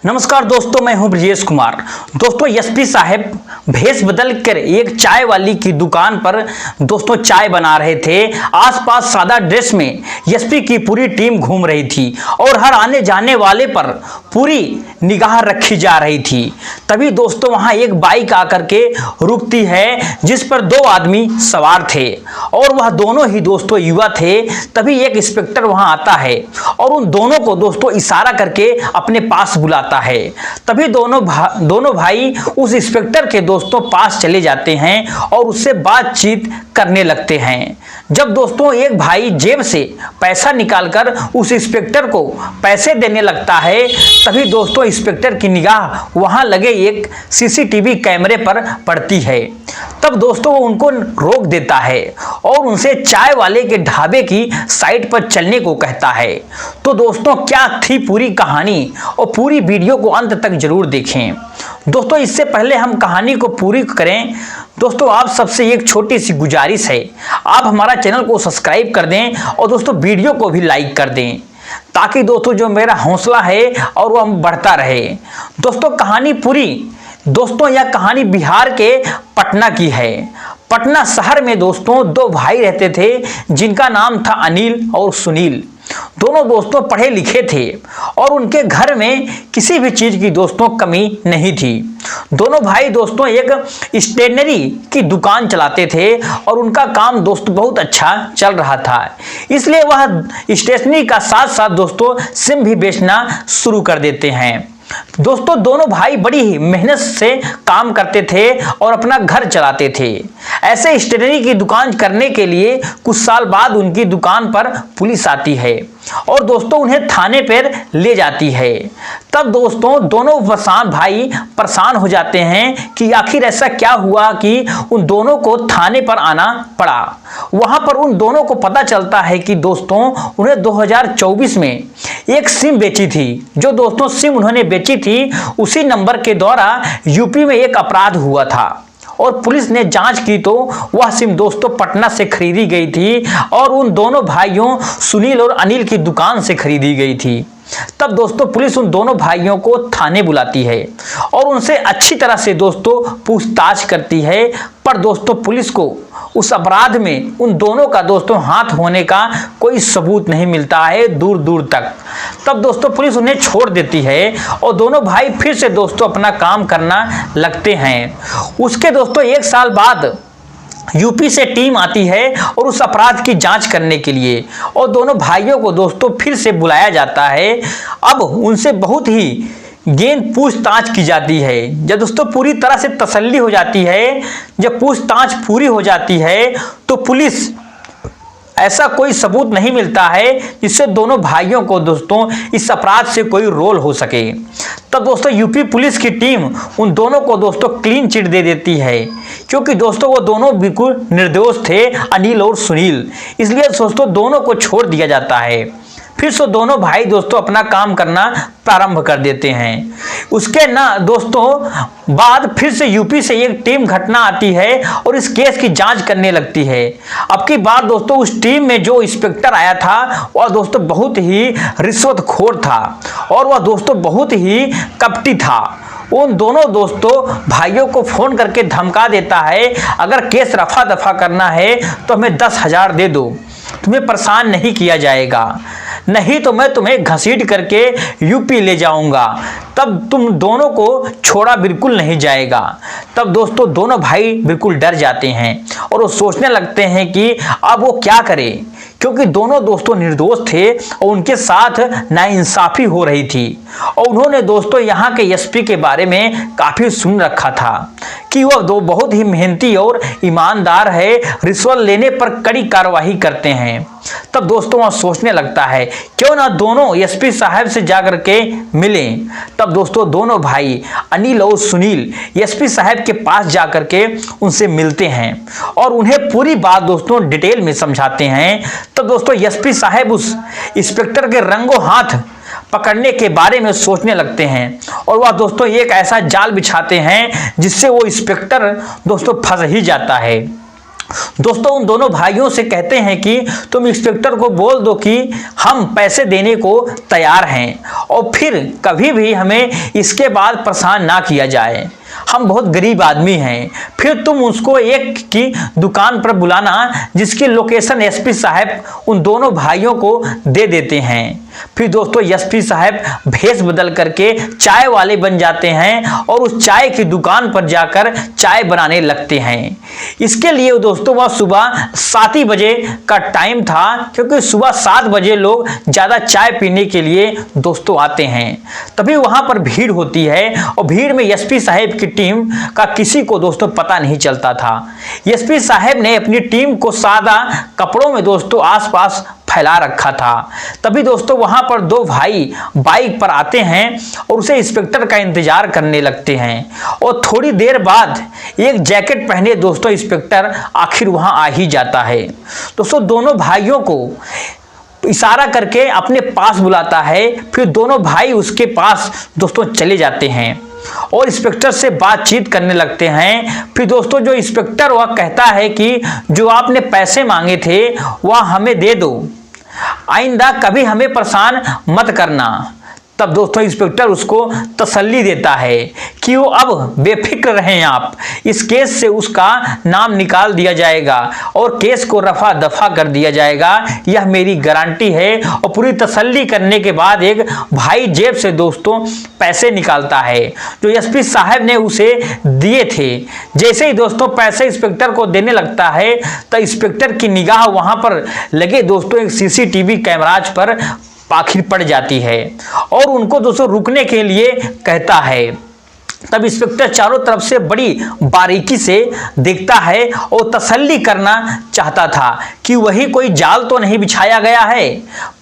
नमस्कार दोस्तों, मैं हूं ब्रजेश कुमार। दोस्तों, एसपी साहब भेष बदल कर एक चाय वाली की दुकान पर दोस्तों चाय बना रहे थे। आसपास सादा ड्रेस में एसपी की पूरी टीम घूम रही थी और हर आने जाने वाले पर पूरी निगाह रखी जा रही थी। तभी दोस्तों वहां एक बाइक आकर के रुकती है जिस पर दो आदमी सवार थे और वह दोनों ही दोस्तों युवा थे। तभी एक इंस्पेक्टर वहां आता है और उन दोनों को दोस्तों इशारा करके अपने पास बुलाता है। तभी दोनों भाई उस इंस्पेक्टर के दोस्तों पास चले जाते हैं और उससे बातचीत करने लगते हैं। जब दोस्तों एक भाई जेब से पैसा निकालकर उस इंस्पेक्टर को पैसे देने लगता है, तभी दोस्तों इंस्पेक्टर की निगाह वहां लगे एक सीसीटीवी कैमरे पर पड़ती है। तब दोस्तों वो उनको रोक देता है और उनसे चाय वाले के ढाबे की साइट पर चलने को कहता है। तो दोस्तों क्या थी पूरी कहानी, और पूरी वीडियो को अंत तक जरूर देखें। दोस्तों इससे पहले हम कहानी को पूरी करें, दोस्तों आप सबसे एक छोटी सी गुजारिश है, आप हमारा चैनल को सब्सक्राइब कर दें और दोस्तों वीडियो को भी लाइक कर दें, ताकि दोस्तों जो मेरा हौसला है और वो हम बढ़ता रहे। दोस्तों कहानी पूरी दोस्तों यह कहानी बिहार के पटना की है। पटना शहर में दोस्तों दो भाई रहते थे जिनका नाम था अनिल और सुनील। दोनों दोस्तों पढ़े लिखे थे और उनके घर में किसी भी चीज की दोस्तों कमी नहीं थी। दोनों भाई दोस्तों एक स्टेशनरी की दुकान चलाते थे और उनका काम दोस्तों बहुत अच्छा चल रहा था, इसलिए वह स्टेशनरी का साथ साथ दोस्तों सिम भी बेचना शुरू कर देते हैं। दोस्तों दोनों भाई बड़ी ही मेहनत से काम करते थे और अपना घर चलाते थे। ऐसे स्टेशनरी की दुकान करने के लिए कुछ साल बाद उनकी दुकान पर पुलिस आती है और दोस्तों उन्हें थाने पर ले जाती है। तब दोस्तों दोनों भाई परेशान हो जाते हैं कि आखिर ऐसा क्या हुआ कि उन दोनों को थाने पर आना पड़ा। वहां पर उन दोनों को पता चलता है कि दोस्तों उन्हें 2024 में एक सिम बेची थी। जो दोस्तों सिम उन्होंने बेची थी उसी नंबर के द्वारा यूपी में एक अपराध हुआ था और पुलिस ने जांच की तो वह सिम दोस्तों पटना से खरीदी गई थी और उन दोनों भाइयों सुनील और अनिल की दुकान से खरीदी गई थी। तब दोस्तों पुलिस उन दोनों भाइयों को थाने बुलाती है और उनसे अच्छी तरह से दोस्तों पूछताछ करती है, पर दोस्तों पुलिस को उस अपराध में उन दोनों का दोस्तों हाथ होने का कोई सबूत नहीं मिलता है दूर दूर तक। तब दोस्तों पुलिस उन्हें छोड़ देती है और दोनों भाई फिर से दोस्तों अपना काम करना लगते हैं। उसके दोस्तों एक साल बाद यूपी से टीम आती है और उस अपराध की जांच करने के लिए, और दोनों भाइयों को दोस्तों फिर से बुलाया जाता है। अब उनसे बहुत ही गहन पूछताछ की जाती है। जब दोस्तों पूरी तरह से तसल्ली हो जाती है, जब पूछताछ पूरी हो जाती है तो पुलिस ऐसा कोई सबूत नहीं मिलता है जिससे दोनों भाइयों को दोस्तों इस अपराध से कोई रोल हो सके। तब दोस्तों यूपी पुलिस की टीम उन दोनों को दोस्तों क्लीन चिट दे देती है, क्योंकि दोस्तों वो दोनों बिल्कुल निर्दोष थे, अनिल और सुनील, इसलिए दोस्तों दोनों को छोड़ दिया जाता है। फिर से दोनों भाई दोस्तों अपना काम करना प्रारंभ कर देते हैं। उसके दोस्तों बाद फिर से यूपी से एक टीम घटना आती है और इस केस की जांच करने लगती है। अब की बार दोस्तों उस टीम में जो इंस्पेक्टर आया था वह दोस्तों बहुत ही रिश्वतखोर था और वह दोस्तों बहुत ही कपटी था। उन दोनों दोस्तों भाइयों को फोन करके धमका देता है, अगर केस रफा दफा करना है तो हमें 10,000 दे दो, तुम्हें परेशान नहीं किया जाएगा, नहीं तो मैं तुम्हें घसीट करके यूपी ले जाऊंगा, तब तुम दोनों को छोड़ा बिल्कुल नहीं जाएगा। तब दोस्तों दोनों भाई बिल्कुल डर जाते हैं और वो सोचने लगते हैं कि अब वो क्या करें, क्योंकि दोनों दोस्तों निर्दोष थे और उनके साथ नाइंसाफी हो रही थी। और उन्होंने दोस्तों यहाँ के एसपी के बारे में काफी सुन रखा था कि वह दो बहुत ही मेहनती और ईमानदार है, रिश्वत लेने पर कड़ी कार्रवाई करते हैं। तब दोस्तों वह सोचने लगता है क्यों ना दोनों एसपी साहब से जाकर के मिलें। तब दोस्तों दोनों भाई अनिल और सुनील एसपी साहब के पास जाकर के उनसे मिलते हैं और उन्हें पूरी बात दोस्तों डिटेल में समझाते हैं। तब दोस्तों एसपी साहब उस इंस्पेक्टर के रंगों हाथ पकड़ने के बारे में सोचने लगते हैं और वह दोस्तों एक ऐसा जाल बिछाते हैं जिससे वो इंस्पेक्टर दोस्तों फंस ही जाता है। दोस्तों उन दोनों भाइयों से कहते हैं कि तुम इंस्पेक्टर को बोल दो कि हम पैसे देने को तैयार हैं और फिर कभी भी हमें इसके बाद परेशान ना किया जाए, हम बहुत गरीब आदमी हैं। फिर तुम उसको एक की दुकान पर बुलाना जिसकी लोकेशन एसपी साहब उन दोनों भाइयों को दे देते हैं। फिर दोस्तों एसपी साहब भेष बदल करके चाय वाले बन जाते हैं और उस चाय की दुकान पर जाकर चाय बनाने लगते हैं। इसके लिए दोस्तों वह सुबह 7 बजे का टाइम था, क्योंकि सुबह 7 बजे लोग ज़्यादा चाय पीने के लिए दोस्तों आते हैं। तभी वहाँ पर भीड़ होती है और भीड़ में एसपी साहब की टीम का किसी को दोस्तों पता नहीं चलता था। एसपी साहब ने अपनी टीम को सादा कपड़ों में दोस्तों आसपास फैला रखा था। तभी दोस्तों वहां पर 2 भाई बाइक पर आते हैं और उसे इंस्पेक्टर का इंतजार करने लगते हैं और थोड़ी देर बाद एक जैकेट पहने दोस्तों इंस्पेक्टर आखिर वहां आ ही जाता है। दोस्तों दोनों भाइयों को इशारा करके अपने पास बुलाता है। फिर दोनों भाई उसके पास दोस्तों चले जाते हैं और इंस्पेक्टर से बातचीत करने लगते हैं। फिर दोस्तों जो इंस्पेक्टर वह कहता है कि जो आपने पैसे मांगे थे वह हमें दे दो, आइंदा कभी हमें परेशान मत करना। तब दोस्तों इंस्पेक्टर उसको तसल्ली देता है कि वो अब बेफिक्र रहें आप, इस केस से उसका नाम निकाल दिया जाएगा और केस को रफा दफा कर दिया जाएगा, यह मेरी गारंटी है। और पूरी तसल्ली करने के बाद एक भाई जेब से दोस्तों पैसे निकालता है जो एसपी साहब ने उसे दिए थे। जैसे ही दोस्तों पैसे इंस्पेक्टर को देने लगता है तो इंस्पेक्टर की निगाह वहां पर लगे दोस्तों एक सीसीटीवी कैमराज पर आखिर पड़ जाती है और उनको दोस्तों रुकने के लिए कहता है। तब इंस्पेक्टर चारों तरफ से बड़ी बारीकी से देखता है और तसल्ली करना चाहता था कि वही कोई जाल तो नहीं बिछाया गया है।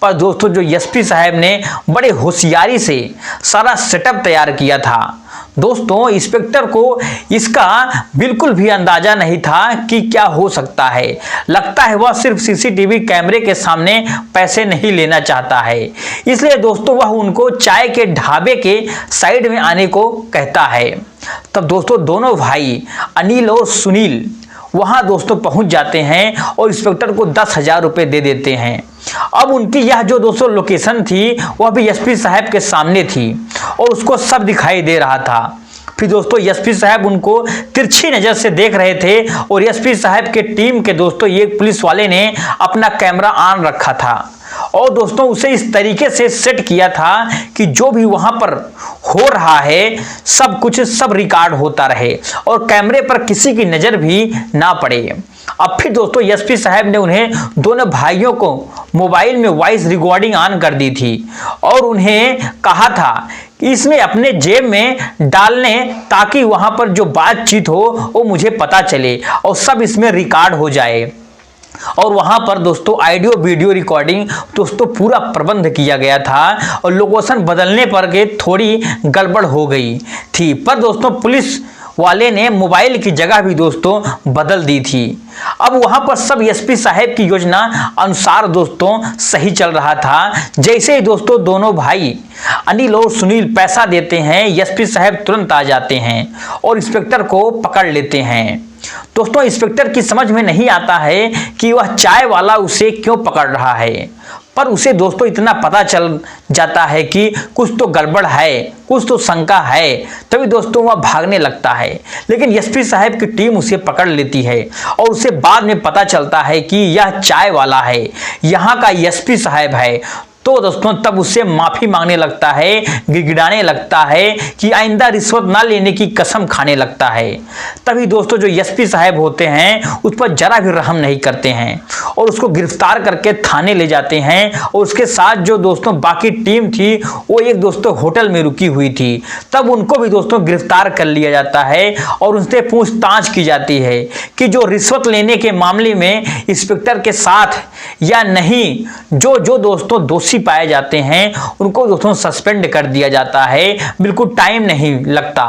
पर दोस्तों जो एसपी साहब ने बड़े होशियारी से सारा सेटअप तैयार किया था। दोस्तों इंस्पेक्टर को इसका बिल्कुल भी अंदाजा नहीं था कि क्या हो सकता है। लगता है वह सिर्फ सीसीटीवी कैमरे के सामने पैसे नहीं लेना चाहता है, इसलिए दोस्तों वह उनको चाय के ढाबे के साइड में आने को कहता है। तब दोस्तों दोनों भाई अनिल और सुनील वहां दोस्तों पहुंच जाते हैं और इंस्पेक्टर को 10,000 रुपए दे देते हैं। अब उनकी यह जो दोस्तों लोकेशन थी वह भी एसपी साहब के सामने थी और उसको सब दिखाई दे रहा था। फिर दोस्तों एसपी साहब उनको तिरछी नजर से देख रहे थे और एसपी साहब के टीम के दोस्तों एक पुलिस वाले ने अपना कैमरा ऑन रखा था और दोस्तों उसे इस तरीके से सेट किया था कि जो भी वहां पर हो रहा है सब कुछ सब रिकॉर्ड होता रहे और कैमरे पर किसी की नजर भी ना पड़े। अब फिर दोस्तों एसपी साहब ने उन्हें दोनों भाइयों को मोबाइल में वॉइस रिकॉर्डिंग ऑन कर दी थी और उन्हें कहा था कि इसमें अपने जेब में डालने ताकि वहां पर जो बातचीत हो वो मुझे पता चले और सब इसमें रिकॉर्ड हो जाए। और वहां पर दोस्तों ऑडियो वीडियो रिकॉर्डिंग दोस्तों पूरा प्रबंध किया गया था और लोकेशन बदलने पर के थोड़ी गड़बड़ हो गई थी, पर दोस्तों पुलिस वाले ने मोबाइल की जगह भी दोस्तों बदल दी थी। अब वहां पर सब एसपी साहब की योजना अनुसार दोस्तों सही चल रहा था। जैसे ही दोस्तों दोनों भाई अनिल और सुनील पैसा देते हैं, एसपी साहब तुरंत आ जाते हैं और इंस्पेक्टर को पकड़ लेते हैं। दोस्तों इंस्पेक्टर की समझ में नहीं आता है कि वह चाय वाला उसे क्यों पकड़ रहा है, पर उसे दोस्तों इतना पता चल जाता है कि कुछ तो गड़बड़ है, कुछ तो शंका है। तभी दोस्तों वह भागने लगता है, लेकिन एसपी साहब की टीम उसे पकड़ लेती है और उसे बाद में पता चलता है कि यह चाय वाला है, यहाँ का एसपी साहब है। तो दोस्तों तब उससे माफी मांगने लगता है, गिड़गिड़ाने लगता है कि आइंदा रिश्वत ना लेने की कसम खाने लगता है। तभी दोस्तों जो एसपी साहब होते हैं उस पर जरा भी रहम नहीं करते हैं और उसको गिरफ्तार करके थाने ले जाते हैं और उसके साथ जो दोस्तों बाकी टीम थी वो एक दोस्तों होटल में रुकी हुई थी। तब उनको भी दोस्तों गिरफ्तार कर लिया जाता है और उनसे पूछताछ की जाती है कि जो रिश्वत लेने के मामले में इंस्पेक्टर के साथ या नहीं, जो दोस्तों दोषी पाए जाते हैं उनको दोस्तों सस्पेंड कर दिया जाता है, बिल्कुल टाइम नहीं लगता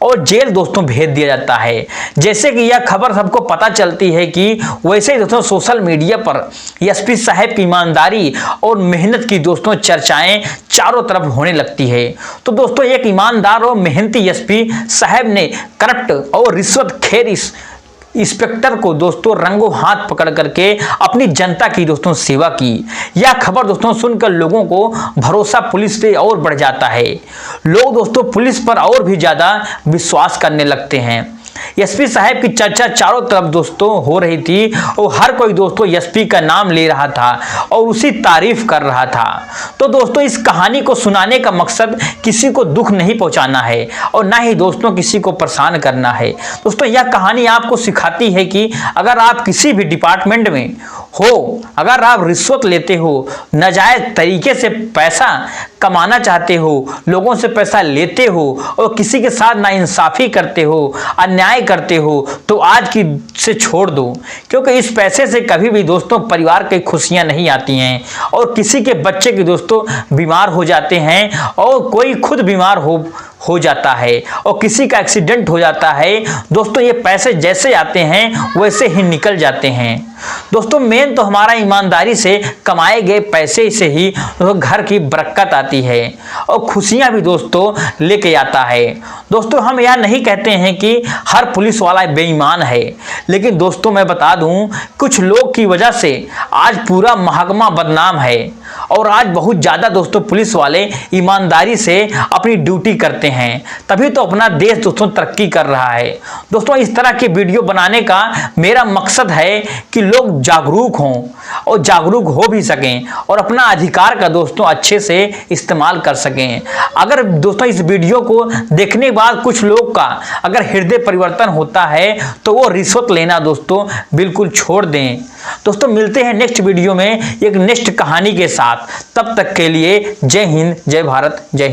और जेल दोस्तों भेज दिया जाता है। जैसे कि यह खबर सबको पता चलती है कि वैसे ही दोस्तों सोशल मीडिया पर एसपी साहब की ईमानदारी और मेहनत की दोस्तों चर्चाएं चारों तरफ होने लगती है। तो दोस्तों एक ईमानदार और मेहनती एसपी साहब ने करप्ट और रिश्वतखेर इंस्पेक्टर को दोस्तों रंगों हाथ पकड़ करके अपनी जनता की दोस्तों सेवा की। यह खबर दोस्तों सुनकर लोगों को भरोसा पुलिस पे और बढ़ जाता है। लोग दोस्तों पुलिस पर और भी ज्यादा विश्वास करने लगते हैं। एसपी साहब की चर्चा चारों तरफ दोस्तों हो रही थी और हर कोई दोस्तों एसपी का नाम ले रहा था और उसी तारीफ कर रहा था। तो दोस्तों इस कहानी को सुनाने का मकसद किसी को दुख नहीं पहुंचाना है और ना ही दोस्तों किसी को परेशान करना है। दोस्तों यह कहानी आपको सिखाती है कि अगर आप किसी भी डिपार्टमेंट में हो, अगर आप रिश्वत लेते हो, नाजायज तरीके से पैसा कमाना चाहते हो, लोगों से पैसा लेते हो और किसी के साथ नाइंसाफी करते हो, अन्याय करते हो, तो आज की से छोड़ दो, क्योंकि इस पैसे से कभी भी दोस्तों परिवार की खुशियां नहीं आती हैं और किसी के बच्चे के दोस्तों बीमार हो जाते हैं और कोई खुद बीमार हो जाता है और किसी का एक्सीडेंट हो जाता है। दोस्तों ये पैसे जैसे आते हैं वैसे ही निकल जाते हैं। दोस्तों मेन तो हमारा ईमानदारी से कमाए गए पैसे से ही घर की बरकत आती है और खुशियां भी दोस्तों लेके आता है। दोस्तों हम यह नहीं कहते हैं कि हर पुलिस वाला बेईमान है, लेकिन दोस्तों मैं बता दूं कुछ लोग की वजह से आज पूरा महकमा बदनाम है और आज बहुत ज्यादा दोस्तों पुलिस वाले ईमानदारी से अपनी ड्यूटी करते हैं, तभी तो अपना देश दोस्तों तरक्की कर रहा है। दोस्तों इस तरह की वीडियो बनाने का मेरा मकसद है कि लोग जागरूक हों और जागरूक हो भी सकें और अपना अधिकार का दोस्तों अच्छे से इस्तेमाल कर सकें। अगर दोस्तों इस वीडियो को देखने के बाद कुछ लोग का अगर हृदय परिवर्तन होता है तो वो रिश्वत लेना दोस्तों बिल्कुल छोड़ दें। दोस्तों मिलते हैं नेक्स्ट वीडियो में एक नेक्स्ट कहानी के साथ। तब तक के लिए जय हिंद, जय भारत, जय